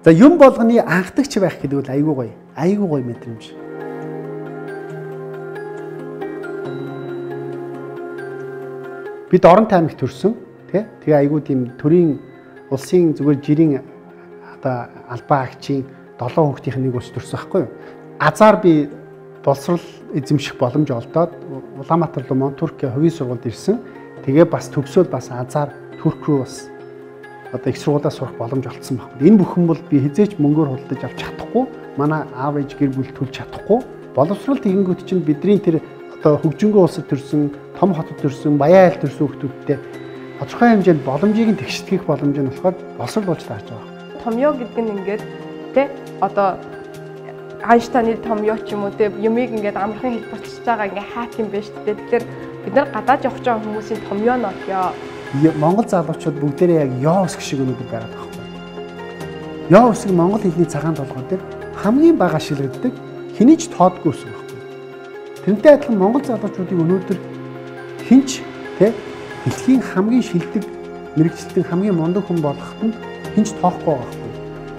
За юм болгоны анхдагч байх гэдэг бол айгүй гоё. Айгүй гоё мэдрэмж. Бид орон таймагт төрсөн, тий? Тэгээ айгүй тийм төрийн улсын зүгээр жирийн одоо албаа агчийн 7 хүүхдийн нэг ус төрсөн байхгүй юу? Азар би боловсрол эзэмших боломж олдоод Улаанбаатар руу Монтүрк хувийн сургуульд ирсэн. Тэгээ бас төгсөөд бас азар Турк руу бас одоо их сургуулиас сурах боломж олцсон байна. Энэ бүхэн бол би хизээч мөнгөөр худалдаж авч чадахгүй, манай аав ээж гэр бүл төлж чадахгүй. Боловсрол тэгэнгүүт чинь бидний тэр одоо хөгжингөө улсад төрсэн, том хотод төрсэн, баян айл төрсэн хүүхдүүдтэй тодорхой хэмжээнд боломжийг нь тэгштгэх боломж нь болохоор боловсрол болж таарч байгаа. Томьёо гэдэг нь ингээд тий одоо Айнштайны томьёо ч юм уу тий юмыг ингээд амархан хэлбэрчж байгаа ингээ хаат юм байна шүү дээ. Тэгэхээр бид нар гадаад явж байгаа хүмүүсийн томьёо нь болёо. Монгол залуучууд бүгдээрээ яг ёо өсгөх шиг өнөдөө байгаад байгаа байхгүй. Ёо өсгөх монгол хэлний цагаан толгой дээр хамгийн бага ашиглагддаг, хэний ч тоодгүй өсгөх байхгүй. Тэрнтэй адилхан монгол залуучуудыг өнөөдөр хинч тэ дэлхийн хамгийн шилдэг мэрэгчлэн хамгийн мундаг хүн болгоход нь хинч тоохгүй байгаа байхгүй.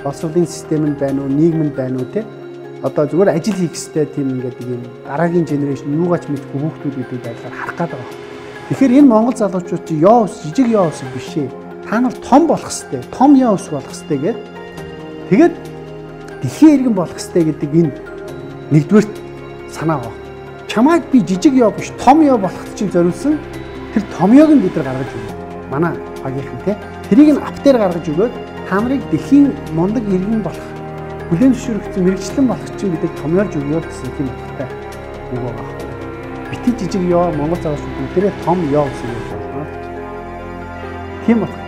Боловсролын систем нь байна уу, нийгэм нь байна уу тэ одоо зүгээр ажил хийх хэрэгтэй тийм ингээд ийм дараагийн генерашн юугаач мэдгүй хүүхдүүд гэдэг байдлаар харах гээд байгаа. Тэгэхээр энэ монгол залуучууд чи ёо ус, жижиг ёо ус биш ээ. Та нар том болох хэрэгтэй, том ёо ус болох хэрэгтэй гэдэг. Тэгээд дэлхийн иргэн болох хэрэгтэй гэдэг энэ нэгдүгээр санаа байна. Чамайг би жижиг ёо биш, том ёо болоход чинь зориулсан тэр томьёог нь бид нар гаргаж өгнө. Манай багийнхан те. Тэрийг нь ап дээр гаргаж өгөөд та нарыг дэлхийн мундаг иргэн болох, бүлээн зөвшөөрөгдсөн мэрэгчлэн болох чинь бид томьёолж өгнө гэсэн тийм утгатай үг байгаа. Бити жижиг ёо монгол залуучууд бүгдээрээ том ёо гэсэн үг байна. Тийм үү?